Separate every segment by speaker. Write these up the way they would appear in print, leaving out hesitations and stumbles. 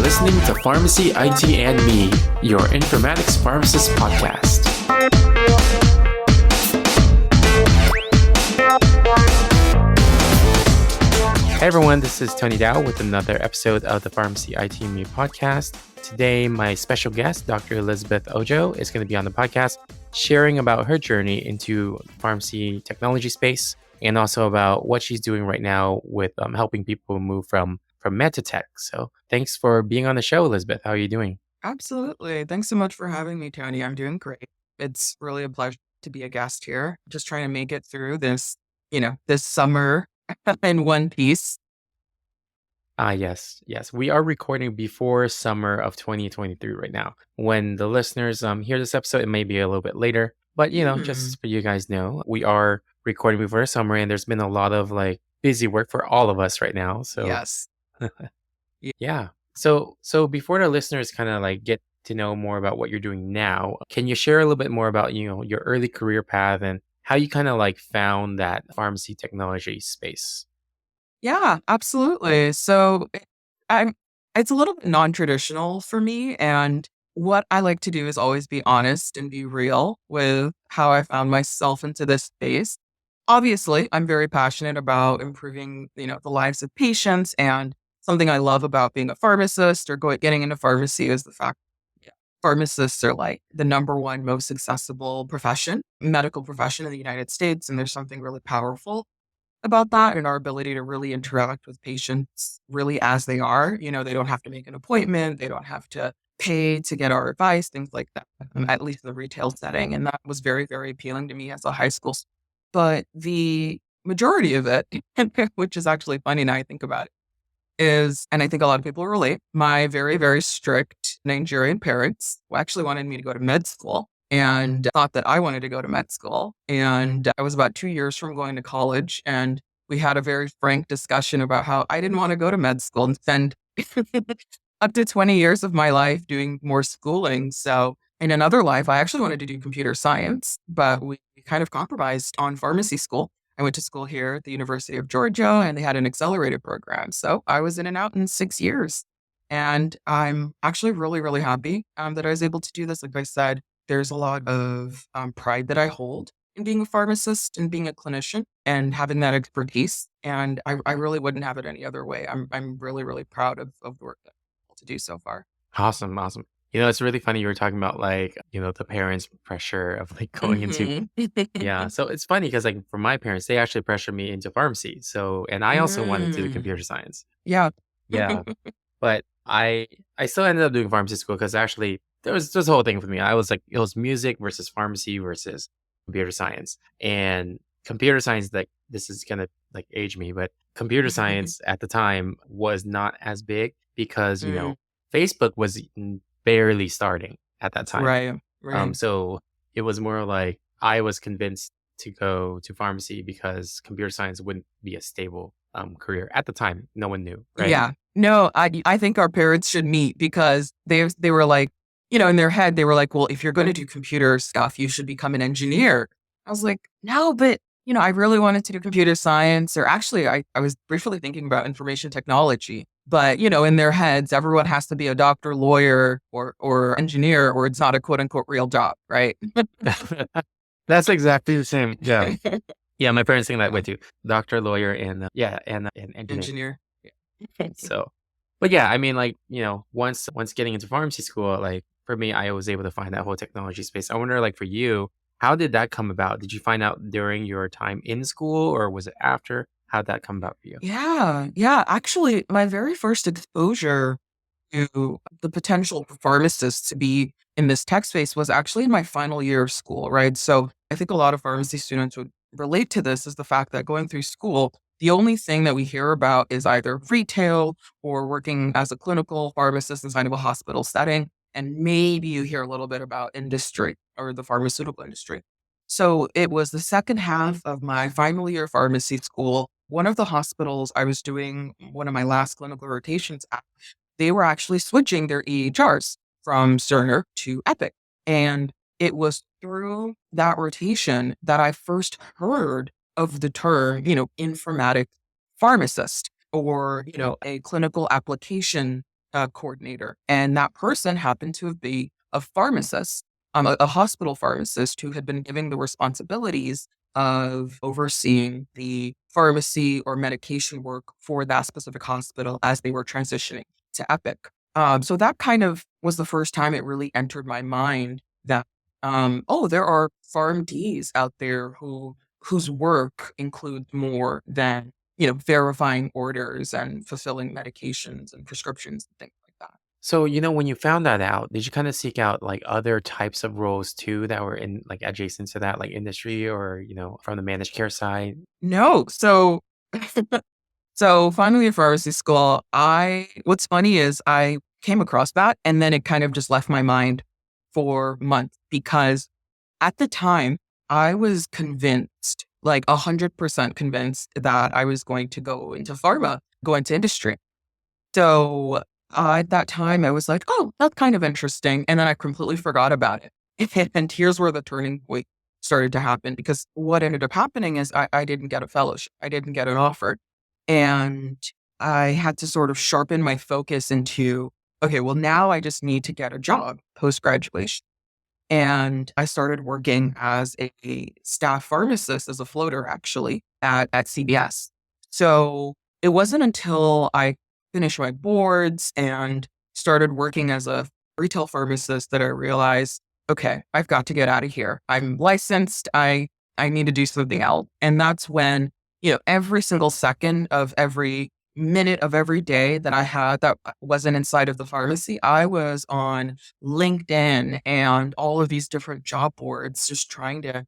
Speaker 1: listening to Pharmacy, IT, and Me, your informatics pharmacist podcast. Hey everyone, this is Tony Dow with another episode of the Pharmacy, IT, and Me podcast. Today, my special guest, Dr. Elizabeth Ojo, is going to be on the podcast sharing about her journey into pharmacy technology space and also about what she's doing right now with helping people move from Medtotech. So thanks for being on the show, Elizabeth. How are you doing?
Speaker 2: Absolutely. Thanks so much for having me, Tony. I'm doing great. It's really a pleasure to be a guest here. Just trying to make it through this summer in one piece.
Speaker 1: Yes. We are recording before summer of 2023 right now. When the listeners hear this episode, it may be a little bit later. But, just for you guys know, we are recording before summer and there's been a lot of busy work for all of us right now. So
Speaker 2: Yes.
Speaker 1: yeah. So before the listeners kind of get to know more about what you're doing now, can you share a little bit more about, your early career path and how you kind of found that pharmacy technology space?
Speaker 2: Yeah, absolutely. So it's a little bit non-traditional for me. And what I like to do is always be honest and be real with how I found myself into this space. Obviously, I'm very passionate about improving, the lives of patients. And something I love about being a pharmacist or getting into pharmacy is the fact that pharmacists are like the number one most accessible medical profession in the United States. And there's something really powerful about that and our ability to really interact with patients really as they are. They don't have to make an appointment. They don't have to pay to get our advice, things like that, at least in the retail setting. And that was very, very appealing to me as a high school student. But the majority of it, which is actually funny now I think about it, is, and I think a lot of people relate, my very, very strict Nigerian parents who actually wanted me to go to med school and thought that I wanted to go to med school. And I was about 2 years from going to college. And we had a very frank discussion about how I didn't want to go to med school and spend up to 20 years of my life doing more schooling. So in another life, I actually wanted to do computer science, but we kind of compromised on pharmacy school. I went to school here at the University of Georgia and they had an accelerated program. So I was in and out in 6 years. And I'm actually really, really happy that I was able to do this. Like I said, there's a lot of pride that I hold in being a pharmacist and being a clinician and having that expertise. And I really wouldn't have it any other way. I'm really, really proud of the work that I'm able to do so far.
Speaker 1: Awesome. It's really funny you were talking about the parents' pressure of going into yeah. So it's funny because for my parents, they actually pressured me into pharmacy. So and I also wanted to do computer science.
Speaker 2: Yeah.
Speaker 1: Yeah. But I still ended up doing pharmacy school because actually there was this whole thing for me. I was it was music versus pharmacy versus computer science. And computer science, this is gonna age me, but computer science at the time was not as big because, Facebook was barely starting at that time.
Speaker 2: Right.
Speaker 1: So it was more like I was convinced to go to pharmacy because computer science wouldn't be a stable career at the time. No one knew, right?
Speaker 2: Yeah. No, I think our parents should meet because they were like, in their head, they were like, well, if you're going to do computer stuff, you should become an engineer. I was like, no, but, I really wanted to do computer science, or actually I was briefly thinking about information technology. But, in their heads, everyone has to be a doctor, lawyer, or engineer, or it's not a quote unquote real job, right?
Speaker 1: That's exactly the same. Yeah. Yeah, my parents think that way too. Doctor, lawyer, and and engineer.
Speaker 2: Engineer.
Speaker 1: So, but yeah, I mean, once getting into pharmacy school, for me, I was able to find that whole technology space. I wonder, for you, how did that come about? Did you find out during your time in school, or was it after? How'd that come about for you?
Speaker 2: Yeah. Actually, my very first exposure to the potential for pharmacists to be in this tech space was actually in my final year of school, right? So I think a lot of pharmacy students would relate to this is the fact that going through school, the only thing that we hear about is either retail or working as a clinical pharmacist inside of a hospital setting. And maybe you hear a little bit about industry or the pharmaceutical industry. So it was the second half of my final year of pharmacy school. One of the hospitals I was doing one of my last clinical rotations at, they were actually switching their EHRs from Cerner to Epic. And it was through that rotation that I first heard of the term, informatic pharmacist or, a clinical application coordinator. And that person happened to be a pharmacist, a hospital pharmacist who had been given the responsibilities of overseeing the pharmacy or medication work for that specific hospital as they were transitioning to Epic. So that kind of was the first time it really entered my mind that, oh, there are PharmDs out there whose work includes more than, verifying orders and fulfilling medications and prescriptions and things like that.
Speaker 1: So, when you found that out, did you kind of seek out like other types of roles too that were in like adjacent to that, like industry or, from the managed care side?
Speaker 2: No, so finally in pharmacy school, what's funny is I came across that and then it kind of just left my mind for months because at the time I was convinced, like 100% convinced that I was going to go into pharma, go into industry. So at that time, I was like, oh, that's kind of interesting. And then I completely forgot about it. And here's where the turning point started to happen because what ended up happening is I didn't get a fellowship, I didn't get an offer. And I had to sort of sharpen my focus into, okay, well, now I just need to get a job post graduation. And I started working as a staff pharmacist, as a floater actually at CBS. So it wasn't until I finished my boards and started working as a retail pharmacist that I realized, okay, I've got to get out of here. I'm licensed. I need to do something else. And that's when, every single second of every minute of every day that I had that wasn't inside of the pharmacy, I was on LinkedIn and all of these different job boards, just trying to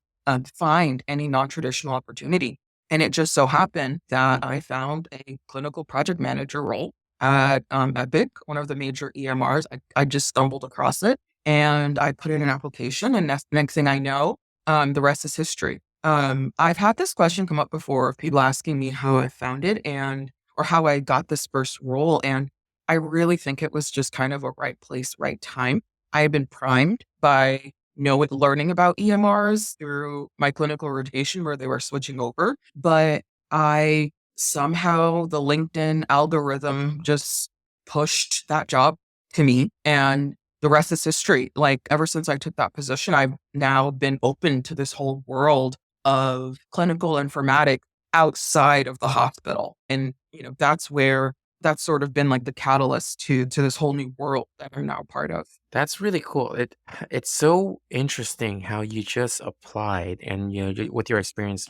Speaker 2: find any non-traditional opportunity. And it just so happened that I found a clinical project manager role at Epic, one of the major EMRs. I just stumbled across it and I put in an application. And next thing I know, the rest is history. I've had this question come up before of people asking me how I found it or how I got this first role. And I really think it was just kind of a right place, right time. I had been primed by learning about EMRs through my clinical rotation where they were switching over. But I somehow the LinkedIn algorithm just pushed that job to me. And the rest is history. Like ever since I took that position, I've now been open to this whole world of clinical informatics outside of the hospital. And, that's sort of been like the catalyst to this whole new world that I'm now part of.
Speaker 1: That's really cool. It's so interesting how you just applied and with your experience,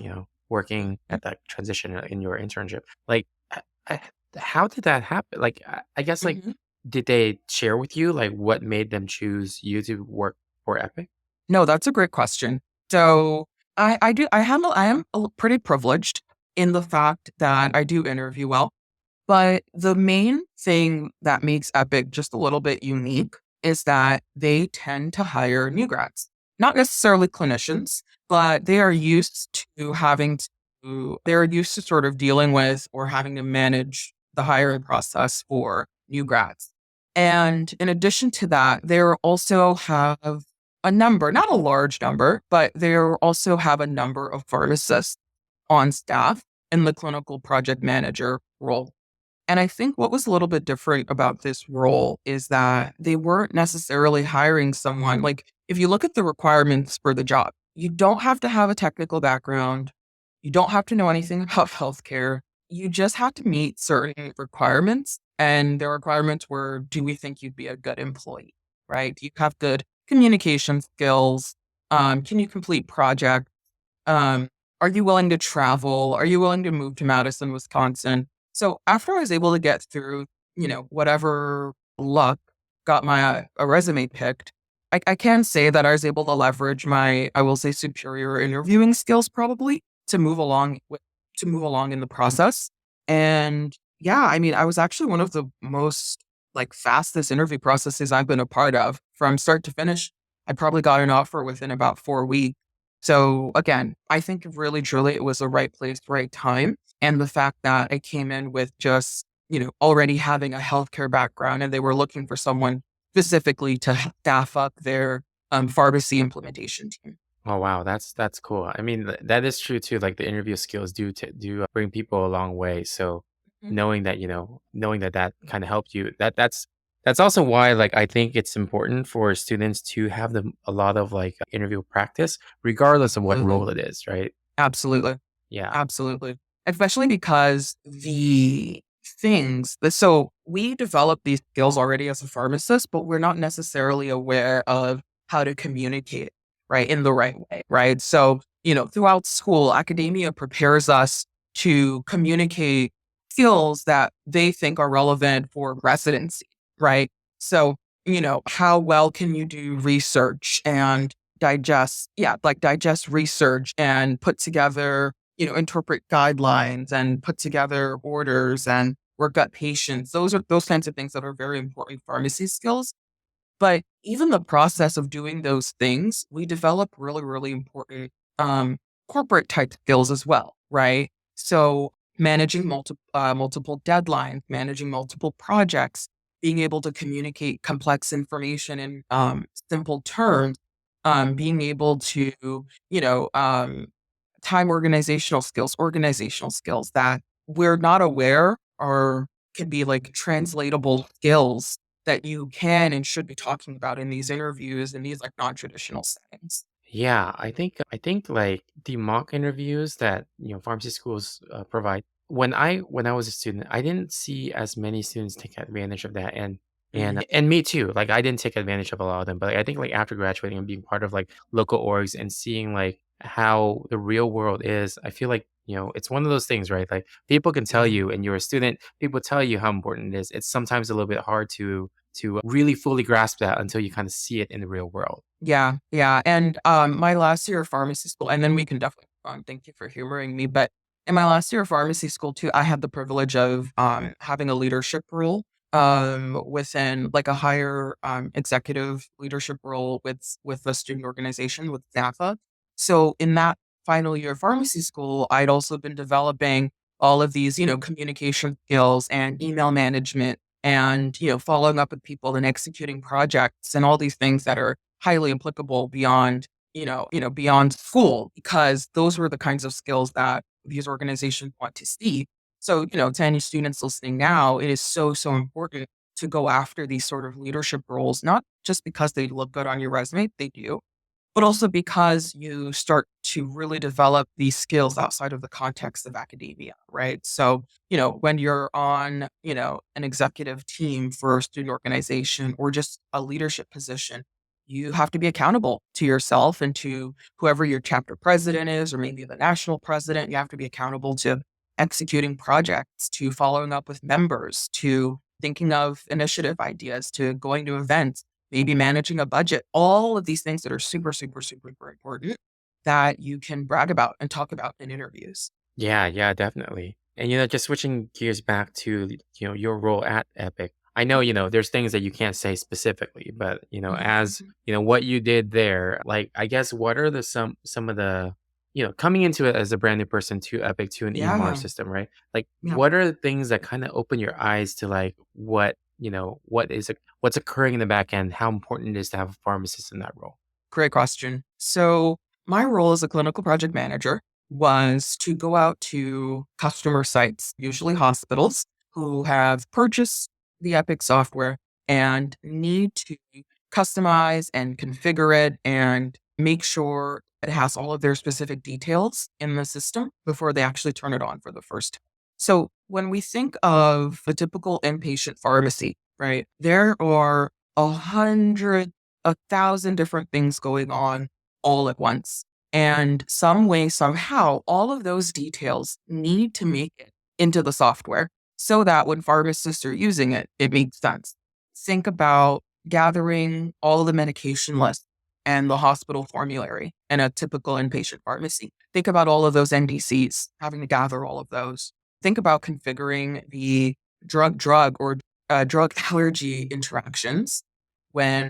Speaker 1: working at that transition in your internship. Like, I, how did that happen? Like, I guess like,
Speaker 2: Mhm.
Speaker 1: did they share with you like what made them choose you to work for Epic?
Speaker 2: No, that's a great question. So I am pretty privileged in the fact that I do interview well. But the main thing that makes Epic just a little bit unique is that they tend to hire new grads, not necessarily clinicians, but they're used to sort of dealing with or having to manage the hiring process for new grads. And in addition to that, they also have a number, not a large number, but they also have a number of pharmacists on staff in the clinical project manager role. And I think what was a little bit different about this role is that they weren't necessarily hiring someone. Like, if you look at the requirements for the job, you don't have to have a technical background. You don't have to know anything about healthcare. You just have to meet certain requirements. And the requirements were, do we think you'd be a good employee? Right? Do you have good communication skills? Can you complete projects? Um, are you willing to travel? Are you willing to move to Madison, Wisconsin? So after I was able to get through, whatever luck got my a resume picked, I can say that I was able to leverage my, I will say, superior interviewing skills probably to move along in the process. And yeah, I mean, I was actually one of the most like fastest interview processes I've been a part of from start to finish. I probably got an offer within about 4 weeks. So again, I think really truly it was the right place, right time. And the fact that I came in with just, already having a healthcare background and they were looking for someone specifically to staff up their pharmacy implementation team.
Speaker 1: Oh wow, that's cool. I mean, that is true too. Like the interview skills do bring people a long way. So
Speaker 2: Mhm.
Speaker 1: knowing that that kind of helped you, that's That's also why, like, I think it's important for students to have a lot of like interview practice, regardless of what
Speaker 2: Absolutely.
Speaker 1: role it is, right?
Speaker 2: Absolutely.
Speaker 1: Yeah.
Speaker 2: Absolutely. Especially because the things that, so we develop these skills already as a pharmacist, but we're not necessarily aware of how to communicate, right, in the right way, right? So, throughout school, academia prepares us to communicate skills that they think are relevant for residency, right? So, how well can you do research and digest research and put together, interpret guidelines and put together orders and work up patients. Those are those kinds of things that are very important pharmacy skills. But even the process of doing those things, we develop really, really important um, corporate type skills as well, right? So managing multiple deadlines, managing multiple projects, being able to communicate complex information in simple terms, being able to, you know, um, time organizational skills that we're not aware or can be like translatable skills that you can and should be talking about in these interviews in these like non-traditional settings.
Speaker 1: Yeah, I think like the mock interviews that pharmacy schools provide. When I was a student, I didn't see as many students take advantage of that, and me too. Like I didn't take advantage of a lot of them, but like, I think like after graduating and being part of like local orgs and seeing like how the real world is, I feel like it's one of those things, right? Like people can tell
Speaker 2: Mhm.
Speaker 1: you, and you're a student, people tell you how important it is. It's sometimes a little bit hard to really fully grasp that until you kind of see it in the real world.
Speaker 2: Yeah, yeah. And my last year of pharmacy school, and then we can definitely thank you for humoring me. But in my last year of pharmacy school too, I had the privilege of having a leadership role within like a higher executive leadership role with a student organization with NAFA. So in that final year of pharmacy school, I'd also been developing all of these, communication skills and email management and, following up with people and executing projects and all these things that are highly applicable beyond, beyond school, because those were the kinds of skills that these organizations want to see. So, to any students listening now, it is so, so important to go after these sort of leadership roles, not just because they look good on your resume, they do, but also because you start to really develop these skills outside of the context of academia, right? So, when you're on, an executive team for a student organization or just a leadership position, you have to be accountable to yourself and to whoever your chapter president is, or maybe the national president. You have to be accountable to executing projects, to following up with members, to thinking of initiative ideas, to going to events, maybe managing a budget, all of these things that are super, super, super, super important that you can brag about and talk about in interviews.
Speaker 1: Yeah, yeah, definitely. And just switching gears back to your role at Epic. I know there's things that you can't say specifically, but as
Speaker 2: Mhm.
Speaker 1: what you did there, like I guess what are the some of the coming into it as a brand new person to Epic to an EMR
Speaker 2: Yeah.
Speaker 1: system, right? Like
Speaker 2: Yeah.
Speaker 1: what are the things that kind of open your eyes to like what's occurring in the back end, how important it is to have a pharmacist in that role?
Speaker 2: Great question. So, my role as a clinical project manager was to go out to customer sites, usually hospitals, who have purchased the Epic software and need to customize and configure it and make sure it has all of their specific details in the system before they actually turn it on for the first time. So, when we think of a typical inpatient pharmacy, right, there are 1,000 different things going on all at once. And some way, somehow, all of those details need to make it into the software so that when pharmacists are using it, it makes sense. Think about gathering all of the medication lists and the hospital formulary in a typical inpatient pharmacy. Think about all of those NDCs, having to gather all of those. Think about configuring the drug or drug allergy interactions when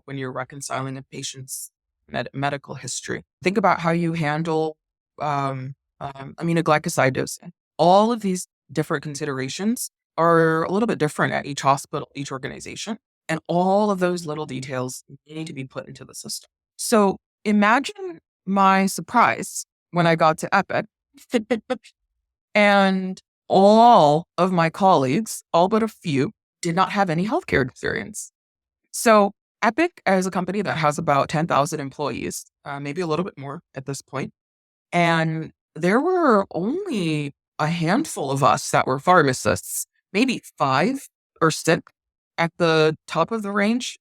Speaker 2: when you're reconciling a patient's medical history. Think about how you handle aminoglycoside dosing. All of these different considerations are a little bit different at each hospital, each organization, and all of those little details need to be put into the system. So imagine my surprise when I got to Epic and all of my colleagues, all but a few, did not have any healthcare experience. So Epic is a company that has about 10,000 employees, maybe a little bit more at this point. And there were only a handful of us that were pharmacists, maybe five or six at the top of the range,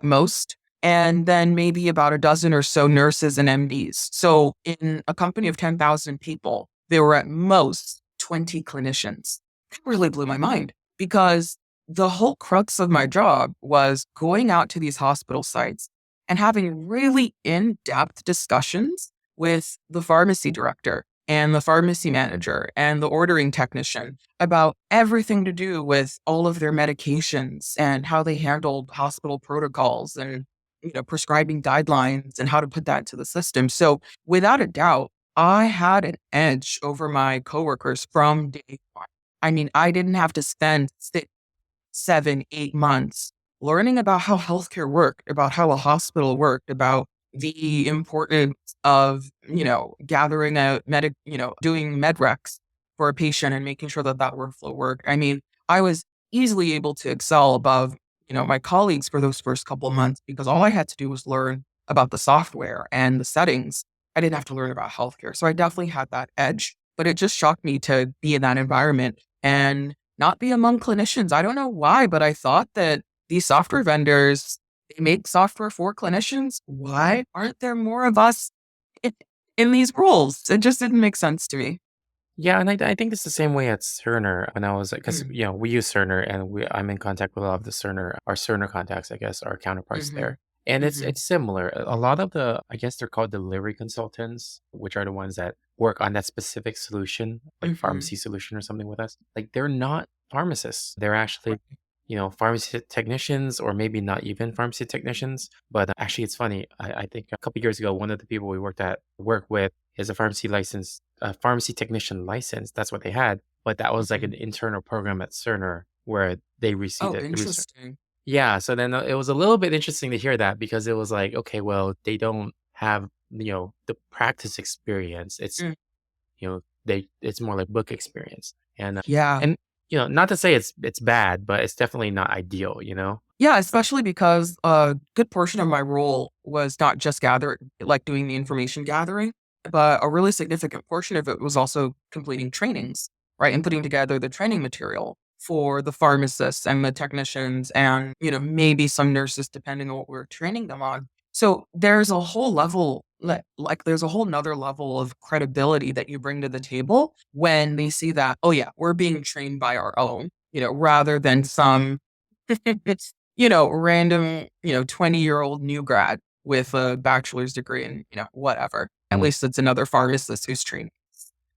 Speaker 2: most. And then maybe about a dozen or so nurses and MDs. So in a company of 10,000 people, there were at most 20 clinicians. That really blew my mind because the whole crux of my job was going out to these hospital sites and having really in-depth discussions with the pharmacy director and the pharmacy manager and the ordering technician about everything to do with all of their medications and how they handled hospital protocols and prescribing guidelines and how to put that into the system. So without a doubt, I had an edge over my coworkers from day one. I mean, I didn't have to spend 6, 7, 8 months learning about how healthcare worked, about how a hospital worked, about the importance of, gathering a doing med recs for a patient and making sure that that workflow worked. I mean, I was easily able to excel above, my colleagues for those first couple of months because all I had to do was learn about the software and the settings. I didn't have to learn about healthcare. So I definitely had that edge, but it just shocked me to be in that environment and not be among clinicians. I don't know why, but I thought that these software vendors, they make software for clinicians. Why aren't there more of us in, in these roles? It just didn't make sense to me.
Speaker 1: Yeah, and I think it's the same way at Cerner when I was because
Speaker 2: Mm,
Speaker 1: we use Cerner and I'm in contact with a lot of the Cerner our Cerner contacts, I guess, our counterparts
Speaker 2: mm-hmm,
Speaker 1: there. And it's
Speaker 2: mm-hmm,
Speaker 1: it's similar. A lot of the I guess they're called delivery consultants, which are the ones that work on that specific solution, like
Speaker 2: mm-hmm.
Speaker 1: pharmacy solution or something with us. Like they're not pharmacists. They're actually,
Speaker 2: Right.
Speaker 1: pharmacy technicians or maybe not even pharmacy technicians. But actually it's funny. I think a couple years ago, one of the people we work with is a pharmacy technician license. That's what they had. But that was like
Speaker 2: Mm-hmm.
Speaker 1: an internal program at Cerner where they received
Speaker 2: Oh,
Speaker 1: it.
Speaker 2: interesting.
Speaker 1: Yeah. So then it was a little bit interesting to hear that because it was like, okay, well, they don't have, the practice experience.
Speaker 2: Mm,
Speaker 1: It's more like book experience.
Speaker 2: yeah.
Speaker 1: And, not to say it's bad, but it's definitely not ideal.
Speaker 2: Yeah, especially because a good portion of my role was not just like doing the information gathering, but a really significant portion of it was also completing trainings, right? And putting together the training material for the pharmacists and the technicians and, maybe some nurses, depending on what we're training them on. So there's a whole level, like there's a whole nother level of credibility that you bring to the table when they see that, oh yeah, we're being trained by our own, rather than some random, 20-year-old new grad with a bachelor's degree and, whatever. At least it's another pharmacist who's training.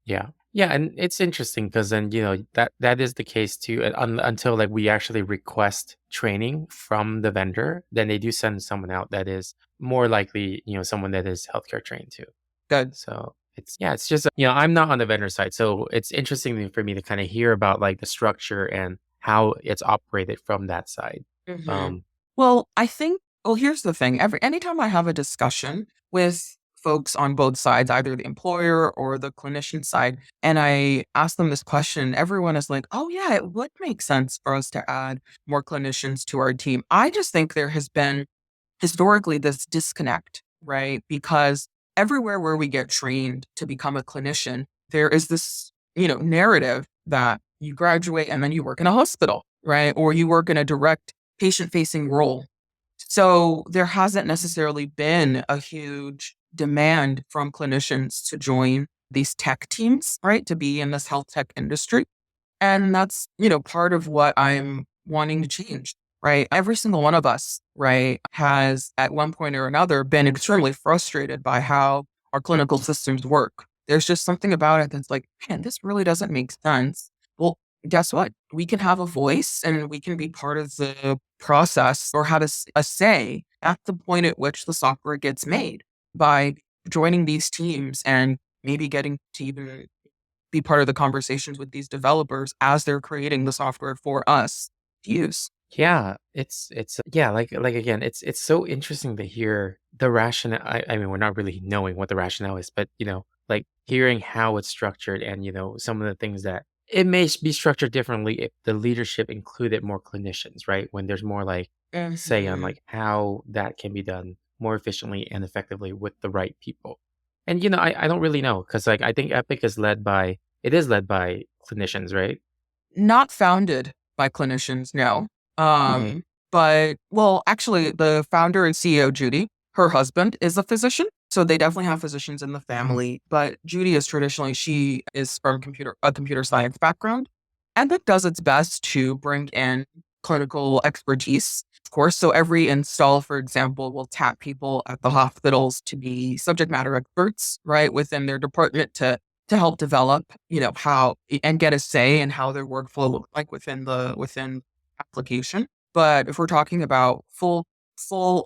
Speaker 1: Yeah. Yeah, and it's interesting because then, that is the case too until like we actually request training from the vendor, then they do send someone out that is more likely, someone that is healthcare trained too.
Speaker 2: Good.
Speaker 1: So it's just, I'm not on the vendor side. So it's interesting for me to kind of hear about like the structure and how it's operated from that side.
Speaker 2: hmm
Speaker 1: Um,
Speaker 2: Well, here's the thing. Anytime I have a discussion with folks on both sides, either the employer or the clinician side, and I ask them this question, everyone is like, oh yeah, it would make sense for us to add more clinicians to our team. I just think there has been historically this disconnect, right? Because everywhere where we get trained to become a clinician, there is this, narrative that you graduate and then you work in a hospital, right? Or you work in a direct patient facing role. So there hasn't necessarily been a huge demand from clinicians to join these tech teams, right? To be in this health tech industry. And that's, part of what I'm wanting to change, right? Every single one of us, right, has at one point or another been extremely frustrated by how our clinical systems work. There's just something about it that's like, man, this really doesn't make sense. Well, guess what? We can have a voice and we can be part of the process or have a say at the point at which the software gets made by joining these teams and maybe getting to even be part of the conversations with these developers as they're creating the software for us to use.
Speaker 1: Yeah, it's yeah, like again, it's so interesting to hear the rationale. I mean, we're not really knowing what the rationale is, but like hearing how it's structured and some of the things that it may be structured differently if the leadership included more clinicians, right? When there's more like say on
Speaker 2: Mhm.
Speaker 1: like how that can be done more efficiently and effectively with the right people. And I don't really know because like I think Epic is led by clinicians, right?
Speaker 2: Not founded by clinicians, no.
Speaker 1: Okay.
Speaker 2: Um, but well, actually, the founder and CEO, Judy, her husband is a physician, so they definitely have physicians in the family. But Judy is traditionally she is from a computer science background, and that does its best to bring in clinical expertise, of course. So every install, for example, will tap people at the hospitals to be subject matter experts, right, within their department to help develop, how and get a say in how their workflow look like within application. But if we're talking about full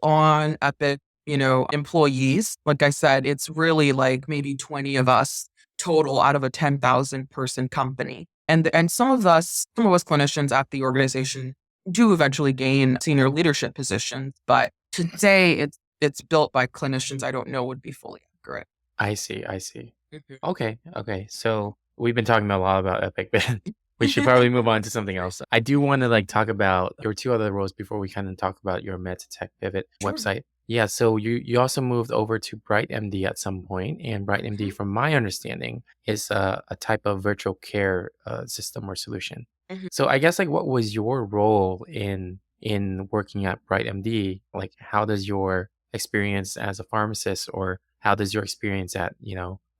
Speaker 2: on Epic, employees, like I said, it's really like maybe 20 of us total out of a 10,000 person company. And some of us clinicians at the organization do eventually gain senior leadership positions, but to say it's built by clinicians, I don't know would be fully accurate.
Speaker 1: I see. I see.
Speaker 2: Mhm.
Speaker 1: Okay. Okay. So we've been talking a lot about Epic, but we should probably move on to something else. I do want to like talk about your two other roles before we kind of talk about your Medtotech Pivot
Speaker 2: Sure.
Speaker 1: website. Yeah. So you also moved over to Bright MD at some point, and Bright MD,
Speaker 2: Mhm,
Speaker 1: from my understanding, is a type of virtual care system or solution.
Speaker 2: mhm.
Speaker 1: So I guess like what was your role in working at Bright MD? Like how does your experience as a pharmacist or how does your experience at,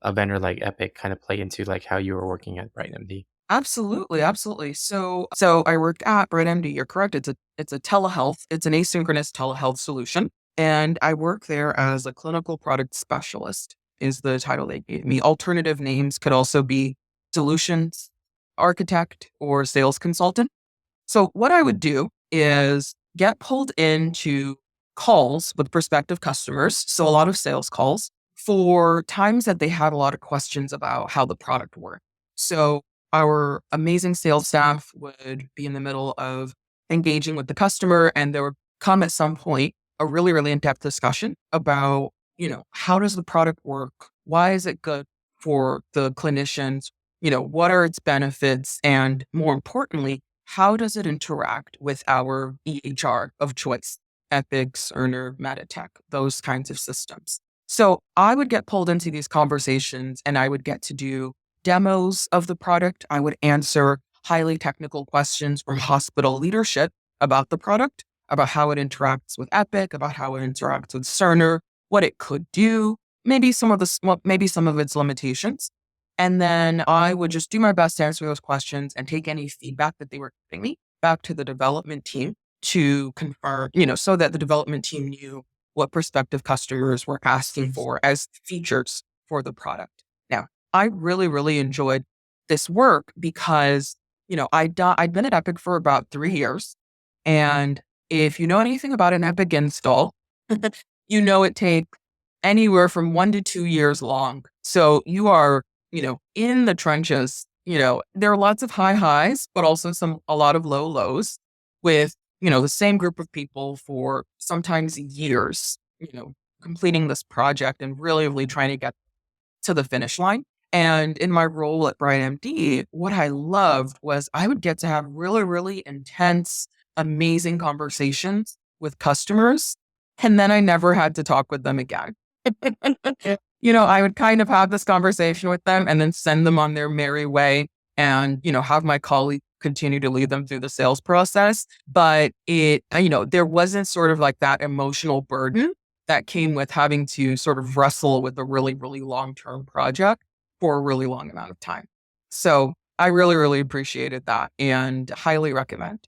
Speaker 1: a vendor like Epic kind of play into like how you were working at Bright MD?
Speaker 2: Absolutely, absolutely. So I worked at BrightMD. You're correct. It's a telehealth. It's an asynchronous telehealth solution, and I work there as a clinical product specialist. Is the title they gave me. Alternative names could also be solutions architect or sales consultant. So what I would do is get pulled into calls with prospective customers, so a lot of sales calls for times that they had a lot of questions about how the product worked. So our amazing sales staff would be in the middle of engaging with the customer and there would come at some point a really, really in-depth discussion about, how does the product work? Why is it good for the clinicians? What are its benefits? And more importantly, how does it interact with our EHR of choice, Epic, Cerner, Meditech, those kinds of systems? So I would get pulled into these conversations and I would get to do demos of the product. I would answer highly technical questions from hospital leadership about the product, about how it interacts with Epic, about how it interacts with Cerner, what it could do, maybe some of its limitations. And then I would just do my best to answer those questions and take any feedback that they were giving me back to the development team to confirm, so that the development team knew what prospective customers were asking for as features for the product. Now, I really, really enjoyed this work because, I'd been at Epic for about 3 years. And if you know anything about an Epic install, it takes anywhere from 1 to 2 years long. So you are, in the trenches. There are lots of high highs, but also a lot of low lows with, the same group of people for sometimes years, completing this project and really, really trying to get to the finish line. And in my role at Bright MD, what I loved was I would get to have really, really intense, amazing conversations with customers. And then I never had to talk with them again. I would kind of have this conversation with them and then send them on their merry way and, have my colleague continue to lead them through the sales process. But there wasn't sort of like that emotional burden that came with having to sort of wrestle with a really, really long term project for a really long amount of time. So I really, really appreciated that and highly recommend.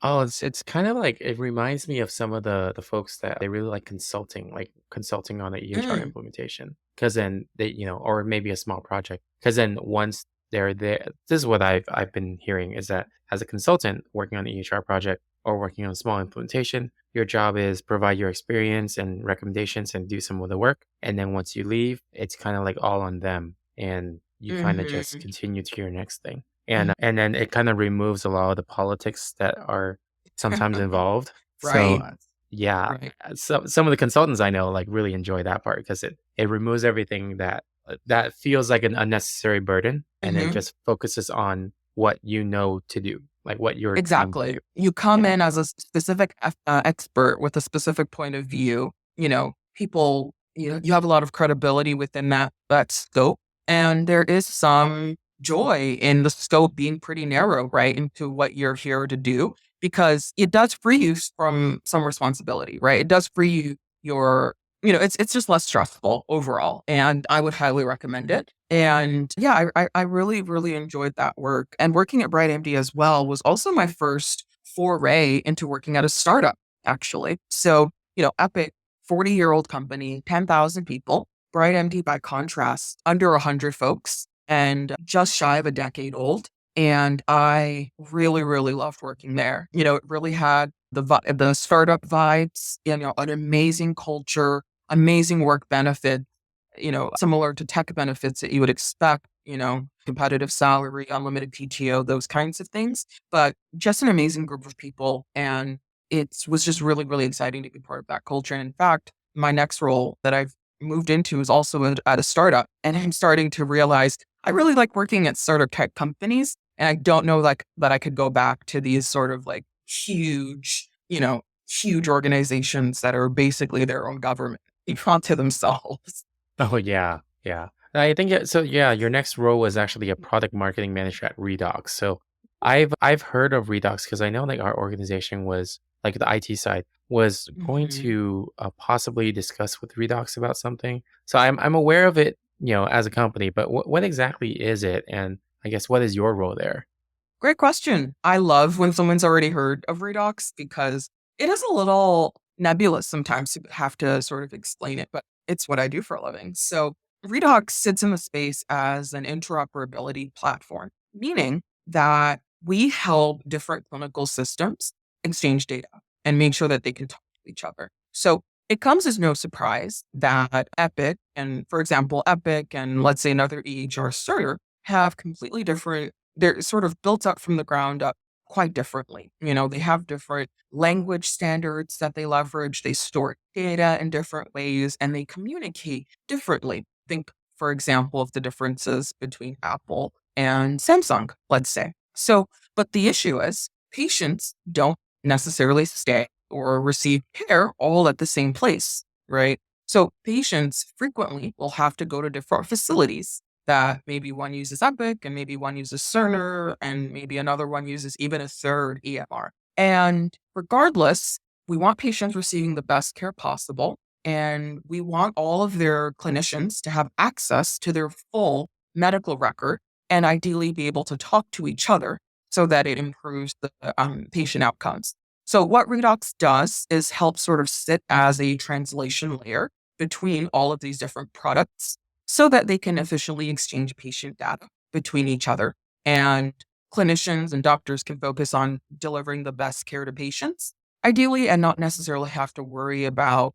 Speaker 1: Oh, it's kind of like it reminds me of some of the folks that they really like consulting on the EHR
Speaker 2: Mm,
Speaker 1: implementation. Because then they, or maybe a small project. Because then once they're there, this is what I've been hearing is that as a consultant working on the EHR project or working on a small implementation, your job is provide your experience and recommendations and do some of the work. And then once you leave, it's kind of like all on them, and you kind of just
Speaker 2: mhm,
Speaker 1: continue to your next thing.
Speaker 2: mhm.
Speaker 1: And then it kind of removes a lot of the politics that are sometimes involved. So
Speaker 2: Right,
Speaker 1: yeah,
Speaker 2: right.
Speaker 1: some of the consultants I know like really enjoy that part because it removes everything that that feels like an unnecessary burden, and it
Speaker 2: Mhm.
Speaker 1: just focuses on what you know to do, like what you're trained to
Speaker 2: Exactly.
Speaker 1: do.
Speaker 2: You come
Speaker 1: Yeah.
Speaker 2: in as a specific expert with a specific point of view. People, you have a lot of credibility within that scope, and there is some joy in the scope being pretty narrow, right, into what you're here to do, because it does free you from some responsibility, right? It does free you your, it's just less stressful overall, and I would highly recommend it. And yeah, I really, really enjoyed that work. And working at Bright MD as well was also my first foray into working at a startup, actually. So, Epic, 40-year-old company, 10,000 people. Bright MD, by contrast, under 100 folks and just shy of a decade old. And I really, really loved working there. It really had the startup vibes, an amazing culture, amazing work benefit, similar to tech benefits that you would expect, competitive salary, unlimited PTO, those kinds of things, but just an amazing group of people. And it was just really, really exciting to be part of that culture. And in fact, my next role that I've moved into is also at a startup. And I'm starting to realize I really like working at startup tech companies. And I don't know like that I could go back to these sort of like huge organizations that are basically their own government, to themselves.
Speaker 1: Oh yeah, yeah. I think so. Yeah, your next role was actually a product marketing manager at Redox. So I've heard of Redox because I know like our organization was like the IT side was going
Speaker 2: Mhm.
Speaker 1: to possibly discuss with Redox about something. So I'm aware of it, as a company. But what exactly is it? And I guess what is your role there?
Speaker 2: Great question. I love when someone's already heard of Redox because it is a little nebulous sometimes to have to sort of explain it, but it's what I do for a living. So, Redox sits in the space as an interoperability platform, meaning that we help different clinical systems exchange data and make sure that they can talk to each other. So, it comes as no surprise that Epic and, for example, Epic and let's say another EHR starter have completely different, they're sort of built up from the ground up quite differently. They have different language standards that they leverage, they store data in different ways, and they communicate differently. Think, for example, of the differences between Apple and Samsung, let's say. So, but the issue is patients don't necessarily stay or receive care all at the same place, right? So patients frequently will have to go to different facilities that maybe one uses Epic and maybe one uses Cerner and maybe another one uses even a third EMR. And regardless, we want patients receiving the best care possible. And we want all of their clinicians to have access to their full medical record and ideally be able to talk to each other so that it improves the patient outcomes. So, what Redox does is help sort of sit as a translation layer between all of these different products so that they can efficiently exchange patient data between each other. And clinicians and doctors can focus on delivering the best care to patients, ideally, and not necessarily have to worry about,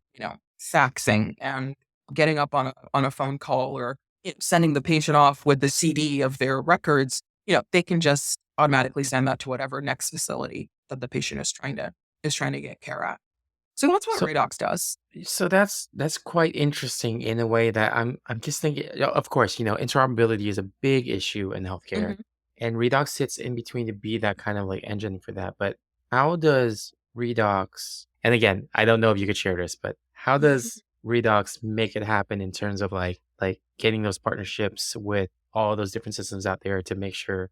Speaker 2: faxing and getting up on a phone call or sending the patient off with the CD of their records. They can just automatically send that to whatever next facility that the patient is trying to get care at. So that's what
Speaker 1: So
Speaker 2: Redox does.
Speaker 1: So that's quite interesting in a way that I'm just thinking. Of course, interoperability is a big issue in healthcare,
Speaker 2: Mhm.
Speaker 1: and Redox sits in between to be that kind of like engine for that. But how does Redox? And again, I don't know if you could share this, but how does Redox make it happen in terms of like getting those partnerships with all those different systems out there to make sure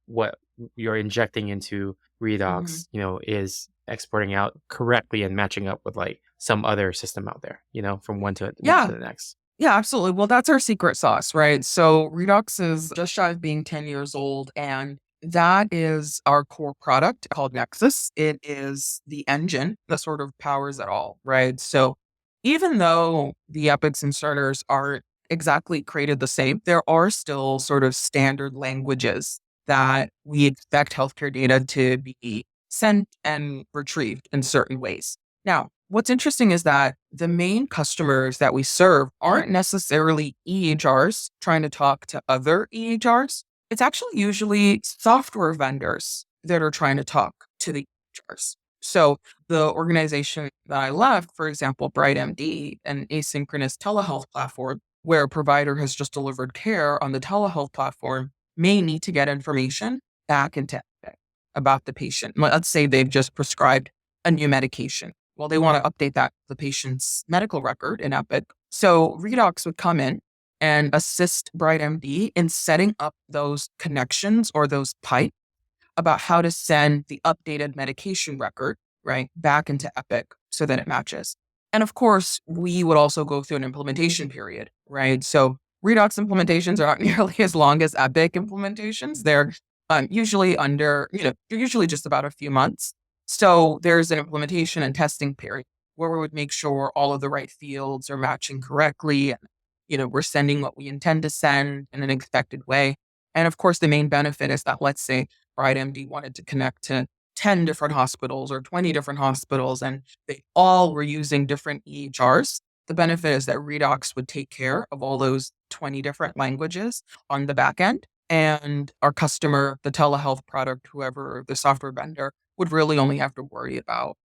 Speaker 1: what you're injecting into
Speaker 2: Mhm.
Speaker 1: Redox, is exporting out correctly and matching up with like some other system out there, from one to
Speaker 2: Yeah.
Speaker 1: the next.
Speaker 2: Yeah, absolutely. Well, that's our secret sauce, right? So Redux is just shy of being 10 years old, and that is our core product called Nexus. It is the engine that sort of powers it all, right? So even though the epics and starters aren't exactly created the same, there are still sort of standard languages that we expect healthcare data to be sent and retrieved in certain ways. Now, what's interesting is that the main customers that we serve aren't necessarily EHRs trying to talk to other EHRs. It's actually usually software vendors that are trying to talk to the EHRs. So the organization that I left, for example, BrightMD, an asynchronous telehealth platform, where a provider has just delivered care on the telehealth platform may need to get information back into Epic about the patient. Let's say they've just prescribed a new medication. Well, they want to update that the patient's medical record in Epic. So Redox would come in and assist BrightMD in setting up those connections or those pipes about how to send the updated medication record, right, back into Epic so that it matches. And of course, we would also go through an implementation period, right? So Redox implementations are not nearly as long as Epic implementations. They're usually they're usually just about a few months. So there's an implementation and testing period where we would make sure all of the right fields are matching correctly. And, we're sending what we intend to send in an expected way. And of course, the main benefit is that, let's say, MD wanted to connect to 10 different hospitals or 20 different hospitals, and they all were using different EHRs. The benefit is that Redox would take care of all those 20 different languages on the back end. And our customer, the telehealth product, whoever the software vendor, would really only have to worry about,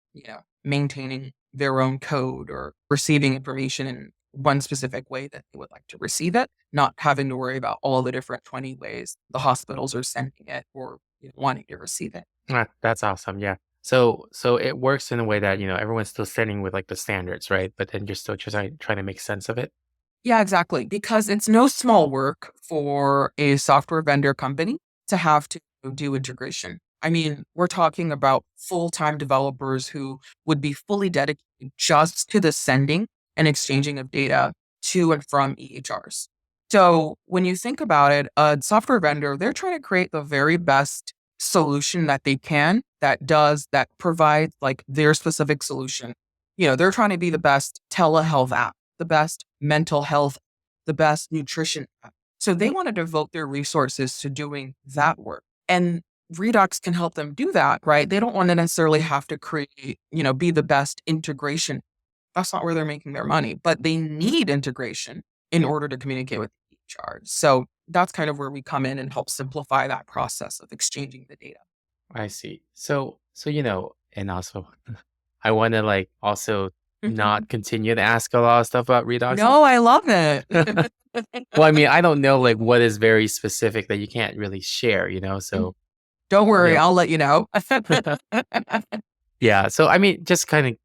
Speaker 2: maintaining their own code or receiving information in one specific way that they would like to receive it, not having to worry about all the different 20 ways the hospitals are sending it or wanting to receive it.
Speaker 1: That's awesome. Yeah. So it works in a way that, everyone's still sitting with like the standards, right? But then you're still just trying to make sense of it.
Speaker 2: Yeah, exactly. Because it's no small work for a software vendor company to have to do integration. I mean, we're talking about full-time developers who would be fully dedicated just to the sending and exchanging of data to and from EHRs. So when you think about it, a software vendor, they're trying to create the very best solution that they can that provides like their specific solution. They're trying to be the best telehealth app, the best mental health, the best nutrition app. So they want to devote their resources to doing that work. And Redox can help them do that, right? They don't want to necessarily have to create, be the best integration. That's not where they're making their money, but they need integration in order to communicate with HR. So that's kind of where we come in and help simplify that process of exchanging the data.
Speaker 1: I see. So and also I want to like also not continue to ask a lot of stuff about redox.
Speaker 2: No, I love it.
Speaker 1: Well, I mean, I don't know like what is very specific that you can't really share, so
Speaker 2: don't worry,
Speaker 1: know.
Speaker 2: I'll let you know.
Speaker 1: Yeah. So I mean, just kind of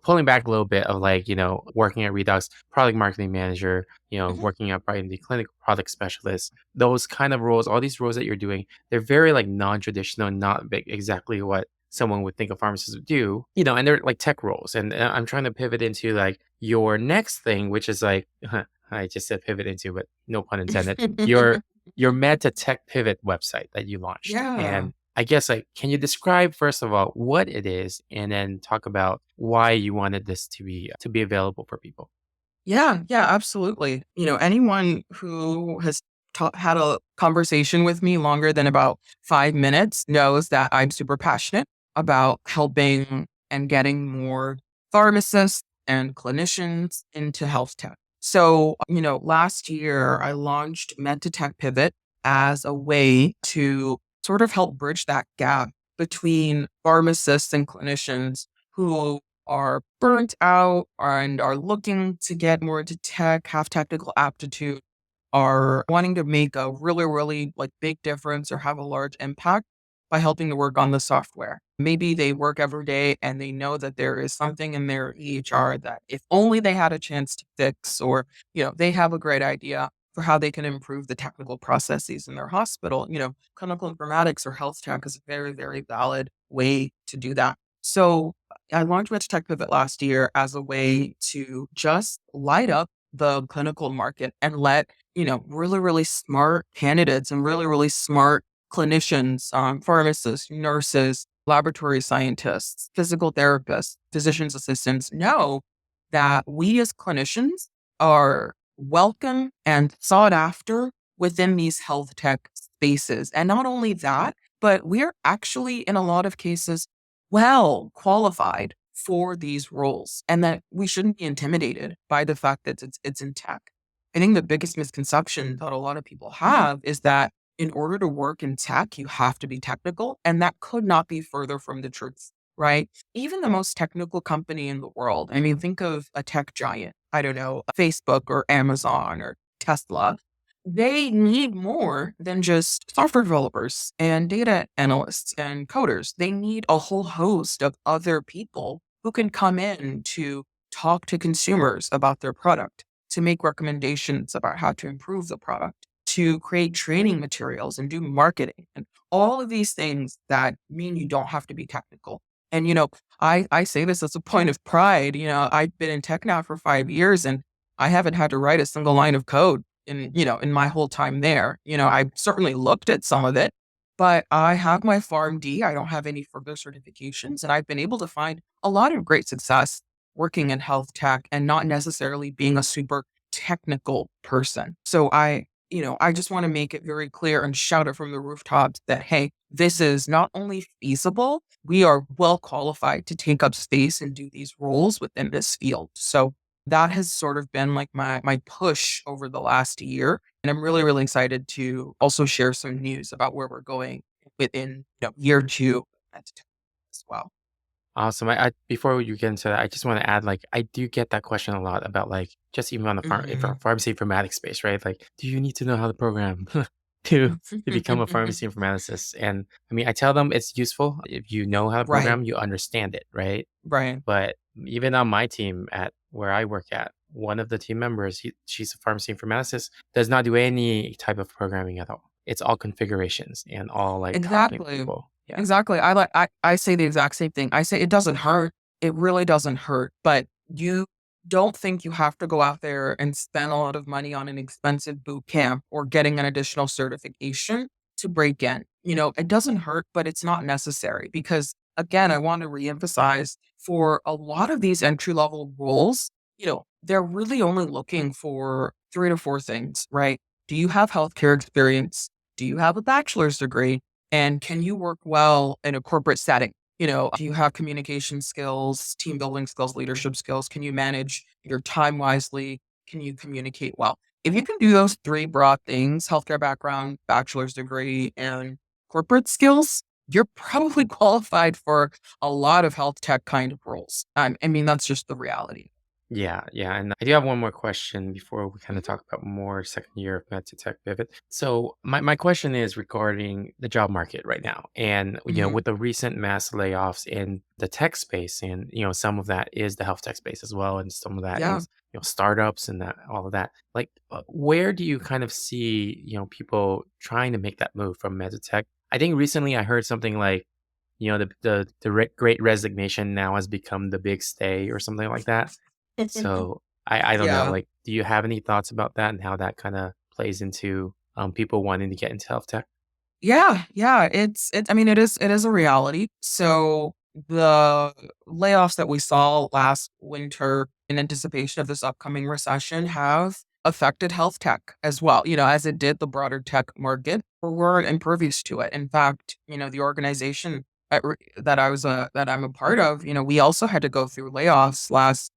Speaker 1: pulling back a little bit of like, working at Redox, product marketing manager, working at probably the clinical product specialist, those kind of roles, all these roles that you're doing, they're very like non-traditional, not big, exactly what someone would think a pharmacist would do, and they're like tech roles. And I'm trying to pivot into like your next thing, which is like, I just said pivot into, but no pun intended, your Medtotech Pivot website that you launched.
Speaker 2: Yeah.
Speaker 1: And I guess like, can you describe first of all what it is, and then talk about why you wanted this to be available for people?
Speaker 2: Yeah, absolutely. Anyone who has had a conversation with me longer than about 5 minutes knows that I'm super passionate about helping and getting more pharmacists and clinicians into health tech. So, last year I launched Medtotech Pivot as a way to sort of help bridge that gap between pharmacists and clinicians who are burnt out and are looking to get more into tech, have technical aptitude, are wanting to make a really, really like big difference or have a large impact by helping to work on the software. Maybe they work every day and they know that there is something in their EHR that if only they had a chance to fix, or, they have a great idea for how they can improve the technical processes in their hospital. Clinical informatics or health tech is a very, very valid way to do that. So I launched Medtotech Pivot last year as a way to just light up the clinical market and let, really, really smart candidates and really, really smart clinicians, pharmacists, nurses, laboratory scientists, physical therapists, physician's assistants know that we as clinicians are welcome and sought after within these health tech spaces. And not only that, but we're actually in a lot of cases well qualified for these roles, and that we shouldn't be intimidated by the fact that it's in tech. I think the biggest misconception that a lot of people have is that in order to work in tech, you have to be technical, and that could not be further from the truth. right? Even the most technical company in the world. I mean, think of a tech giant. I don't know, Facebook or Amazon or Tesla. They need more than just software developers and data analysts and coders. They need a whole host of other people who can come in to talk to consumers about their product, to make recommendations about how to improve the product, to create training materials and do marketing and all of these things that mean you don't have to be technical. And, I say this as a point of pride. I've been in tech now for 5 years and I haven't had to write a single line of code in my whole time there. I certainly looked at some of it, but I have my PharmD. I don't have any further certifications, and I've been able to find a lot of great success working in health tech and not necessarily being a super technical person. So I just want to make it very clear and shout it from the rooftops that, hey, this is not only feasible, we are well qualified to take up space and do these roles within this field. So that has sort of been like my push over the last year. And I'm really, really excited to also share some news about where we're going within year two as well.
Speaker 1: Awesome. Before you get into that, I just want to add, like, I do get that question a lot about, like, just even on the
Speaker 2: Mhm.
Speaker 1: pharmacy informatics space, right? Like, do you need to know how to program to become a pharmacy informaticist? And I mean, I tell them it's useful if you know how to
Speaker 2: Right,
Speaker 1: program, you understand it, right?
Speaker 2: right.
Speaker 1: But even on my team at where I work at, one of the team members, she's a pharmacy informaticist, does not do any type of programming at all. It's all configurations and all like talking to
Speaker 2: Exactly.
Speaker 1: people. Yeah.
Speaker 2: Exactly. I say the exact same thing. I say it doesn't hurt. It really doesn't hurt, but you don't think you have to go out there and spend a lot of money on an expensive boot camp or getting an additional certification to break in. It doesn't hurt, but it's not necessary because again, I want to reemphasize for a lot of these entry level roles, they're really only looking for 3 to 4 things, right? Do you have healthcare experience? Do you have a bachelor's degree? And can you work well in a corporate setting? Do you have communication skills, team building skills, leadership skills? Can you manage your time wisely? Can you communicate well? If you can do those 3 broad things, healthcare background, bachelor's degree, and corporate skills, you're probably qualified for a lot of health tech kind of roles. I mean, that's just the reality.
Speaker 1: Yeah, yeah. And I do have one more question before we kind of
Speaker 2: Mhm.
Speaker 1: talk about more second year of Medtotech Pivot. So my question is regarding the job market right now. And
Speaker 2: Mhm.
Speaker 1: with the recent mass layoffs in the tech space, and some of that is the health tech space as well, and some of that
Speaker 2: Yeah.
Speaker 1: is startups and that all of that. Like where do you kind of see, people trying to make that move from Medtech? I think recently I heard something like, the great resignation now has become the big stay or something like that. So I don't know,
Speaker 2: Yeah.
Speaker 1: like, do you have any thoughts about that and how that kinda plays into, people wanting to get into health tech?
Speaker 2: Yeah, yeah, I mean, it is a reality. So the layoffs that we saw last winter in anticipation of this upcoming recession have affected health tech as well, as it did the broader tech market. We weren't impervious to it. In fact, the organization that I'm a part of, we also had to go through layoffs last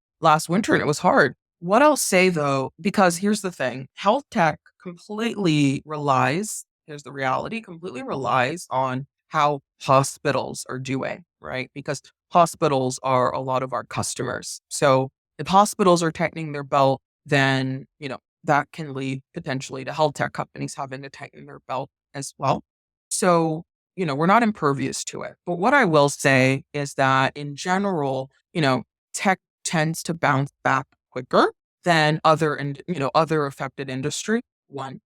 Speaker 2: winter, and it was hard. What I'll say though, because here's the thing, health tech completely relies here's the reality, completely relies on how hospitals are doing, right? Because hospitals are a lot of our customers. So if hospitals are tightening their belt, then, that can lead potentially to health tech companies having to tighten their belt as well. So, we're not impervious to it. But what I will say is that in general, tech tends to bounce back quicker than other affected industry. One.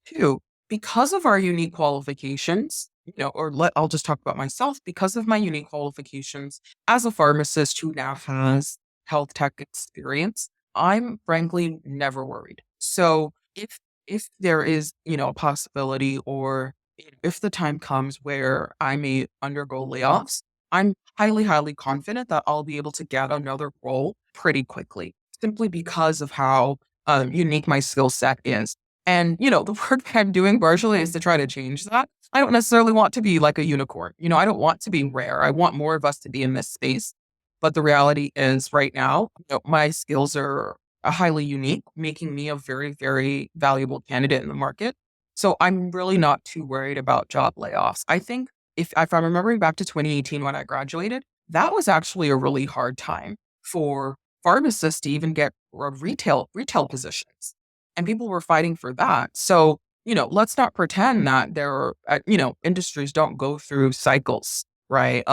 Speaker 2: Two, because of our unique qualifications, I'll just talk about myself. Because of my unique qualifications as a pharmacist who now has health tech experience, I'm frankly never worried. So if there is, a possibility or if the time comes where I may undergo layoffs, I'm highly, highly confident that I'll be able to get another role pretty quickly, simply because of how unique my skill set is. And, the work that I'm doing partially is to try to change that. I don't necessarily want to be like a unicorn. I don't want to be rare. I want more of us to be in this space. But the reality is right now, my skills are highly unique, making me a very, very valuable candidate in the market. So I'm really not too worried about job layoffs. I think if I'm remembering back to 2018 when I graduated, that was actually a really hard time for pharmacists to even get retail positions. And people were fighting for that. So, let's not pretend that industries don't go through cycles, right?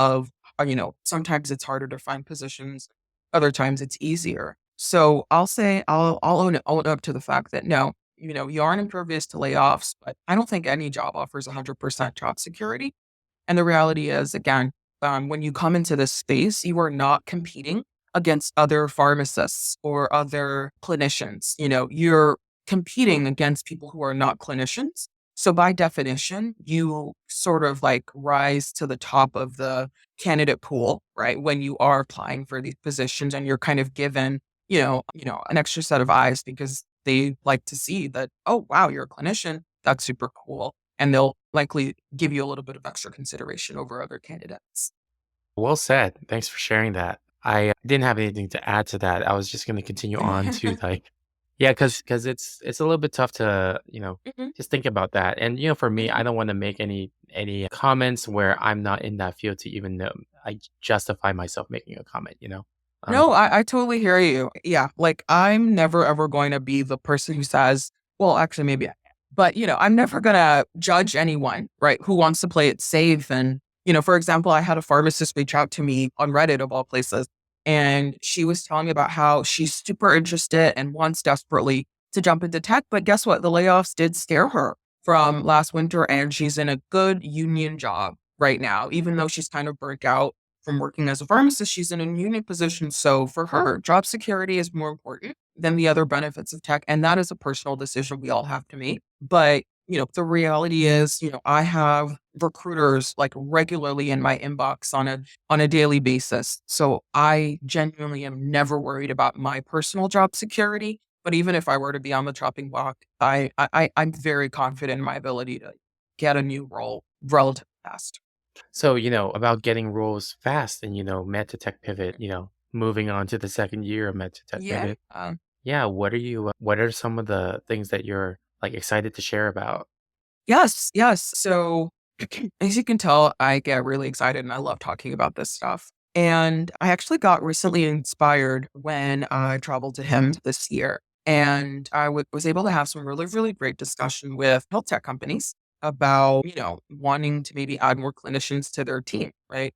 Speaker 2: Sometimes it's harder to find positions, other times it's easier. So I'll say I'll own up to the fact that no, you aren't impervious to layoffs, but I don't think any job offers 100% job security. And the reality is, again, when you come into this space, you are not competing against other pharmacists or other clinicians. You're competing against people who are not clinicians. So by definition, you sort of like rise to the top of the candidate pool, right? When you are applying for these positions and you're kind of given, an extra set of eyes because they like to see that, oh, wow, you're a clinician. That's super cool, and they'll likely give you a little bit of extra consideration over other candidates.
Speaker 1: Well said. Thanks for sharing that. I didn't have anything to add to that. I was just going to continue on to like, yeah, because it's a little bit tough to
Speaker 2: Mhm,
Speaker 1: just think about that. And for me, I
Speaker 2: mhm.
Speaker 1: don't want to make any comments where I'm not in that field to even know I justify myself making a comment. Um,
Speaker 2: No, I totally hear you. Yeah, like I'm never ever going to be the person who says, well, actually, maybe I am. But, I'm never going to judge anyone, right, who wants to play it safe. And, for example, I had a pharmacist reach out to me on Reddit of all places, and she was telling me about how she's super interested and wants desperately to jump into tech. But guess what? The layoffs did scare her from last winter, and she's in a good union job right now, even though she's kind of burnt out from working as a pharmacist. She's in a union position. So for her, job security is more important than the other benefits of tech. And that is a personal decision we all have to make. But, the reality is, I have recruiters like regularly in my inbox on a daily basis. So I genuinely am never worried about my personal job security. But even if I were to be on the chopping block, I'm very confident in my ability to get a new role relatively fast.
Speaker 1: so about getting roles fast and Medtotech Pivot, moving on to the second year of Medtotech
Speaker 2: Yeah.
Speaker 1: Pivot. Yeah, what are some of the things that you're like excited to share about?
Speaker 2: Yes, yes. So, as you can tell, I get really excited and I love talking about this stuff. And I actually got recently inspired when I traveled to him this year. And was able to have some really, really great discussion with health tech companies about, wanting to maybe add more clinicians to their team, right?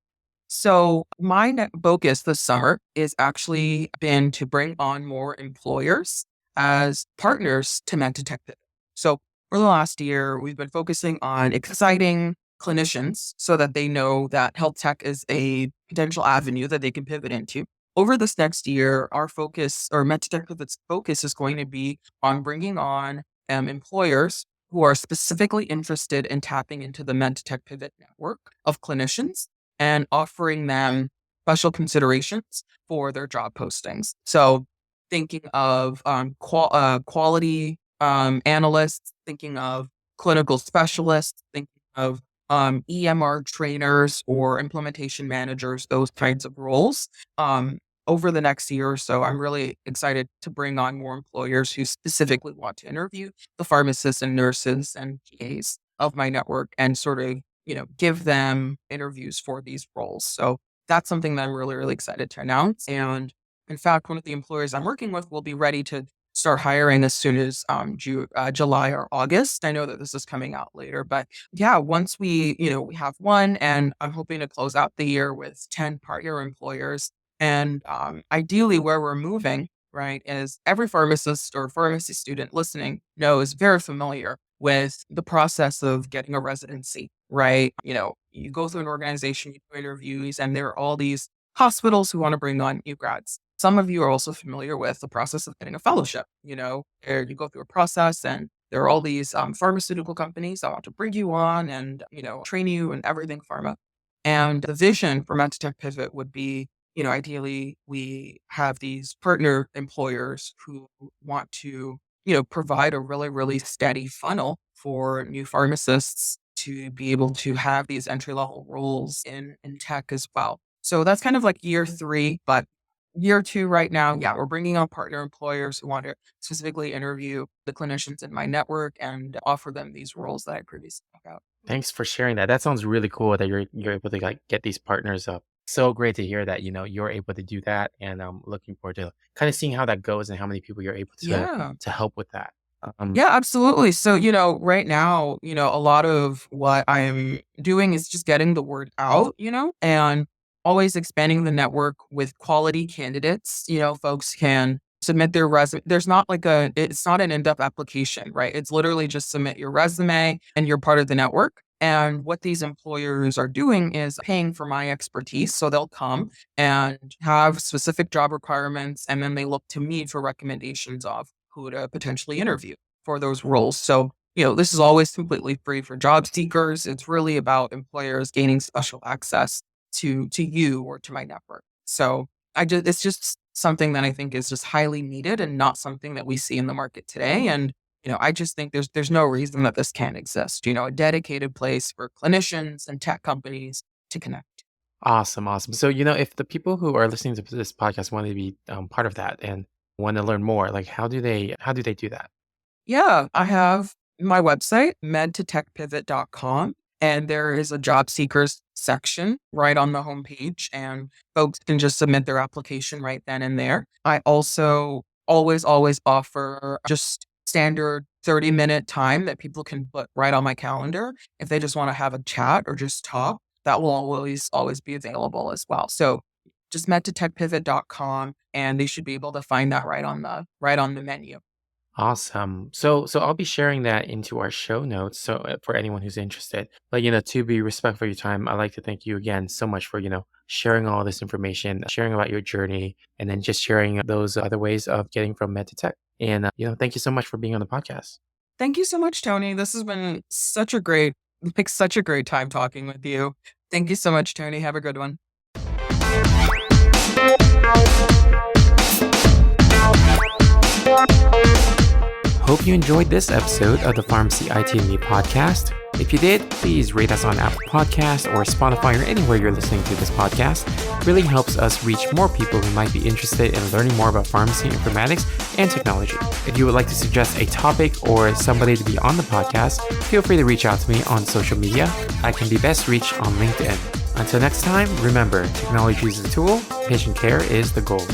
Speaker 2: So my focus this summer is actually been to bring on more employers as partners to Medtotech Pivot. So for the last year, we've been focusing on exciting clinicians so that they know that health tech is a potential avenue that they can pivot into. Over this next year, our focus or Medtotech Pivot's focus is going to be on bringing on employers who are specifically interested in tapping into the Medtotech Pivot network of clinicians and offering them special considerations for their job postings. So thinking of quality analysts, thinking of clinical specialists, thinking of EMR trainers or implementation managers, those kinds of roles. Over the next year or so, I'm really excited to bring on more employers who specifically want to interview the pharmacists and nurses and PAs of my network and sort of, give them interviews for these roles. So that's something that I'm really, really excited to announce. And in fact, one of the employers I'm working with will be ready to start hiring as soon as July or August. I know that this is coming out later, but yeah, once we have one, and I'm hoping to close out the year with 10 partner employers. And ideally, where we're moving, right, is every pharmacist or pharmacy student listening knows very familiar with the process of getting a residency, right? You go through an organization, you do interviews, and there are all these hospitals who want to bring on new grads. Some of you are also familiar with the process of getting a fellowship. Where you go through a process, and there are all these pharmaceutical companies that want to bring you on and, train you and everything pharma. And the vision for Medtech Pivot would be, ideally we have these partner employers who want to, provide a really, really steady funnel for new pharmacists to be able to have these entry level roles in tech as well. So that's kind of like year three, but year two right now, yeah, we're bringing on partner employers who want to specifically interview the clinicians in my network and offer them these roles that I previously talked about.
Speaker 1: Thanks for sharing that. That sounds really cool that you're able to like get these partners up. so great to hear that, you're able to do that. And I'm looking forward to kind of seeing how that goes and how many people you're able
Speaker 2: Yeah.
Speaker 1: to help with that. Um,
Speaker 2: Yeah, absolutely. So, right now, a lot of what I'm doing is just getting the word out, and always expanding the network with quality candidates. Folks can submit their resume. It's not an in-depth application, right? It's literally just submit your resume and you're part of the network. And what these employers are doing is paying for my expertise. So they'll come and have specific job requirements, and then they look to me for recommendations of who to potentially interview for those roles. So, this is always completely free for job seekers. It's really about employers gaining special access to you or to my network. So it's just something that I think is just highly needed and not something that we see in the market today. And, I just think there's no reason that this can't exist, a dedicated place for clinicians and tech companies to connect.
Speaker 1: Awesome, awesome. So, if the people who are listening to this podcast want to be part of that and want to learn more, like how do they do that?
Speaker 2: Yeah, I have my website, medtotechpivot.com, and there is a job seekers section right on the homepage, and folks can just submit their application right then and there. I also always offer just standard 30-minute time that people can put right on my calendar if they just want to have a chat or just talk. That will always be available as well. So just medtotechpivot.com, and they should be able to find that right on the menu.
Speaker 1: Awesome. So I'll be sharing that into our show notes. So for anyone who's interested, but to be respectful of your time, I'd like to thank you again so much for sharing all this information, sharing about your journey, and then just sharing those other ways of getting from med to tech. And thank you so much for being on the podcast.
Speaker 2: Thank you so much, Tony. This has been such a great time talking with you. Thank you so much, Tony. Have a good one.
Speaker 1: Hope you enjoyed this episode of the Pharmacy IT and Me podcast. If you did, please rate us on Apple Podcasts or Spotify or anywhere you're listening to this podcast. It really helps us reach more people who might be interested in learning more about pharmacy, informatics, and technology. If you would like to suggest a topic or somebody to be on the podcast, feel free to reach out to me on social media. I can be best reached on LinkedIn. Until next time, remember, technology is a tool, patient care is the goal.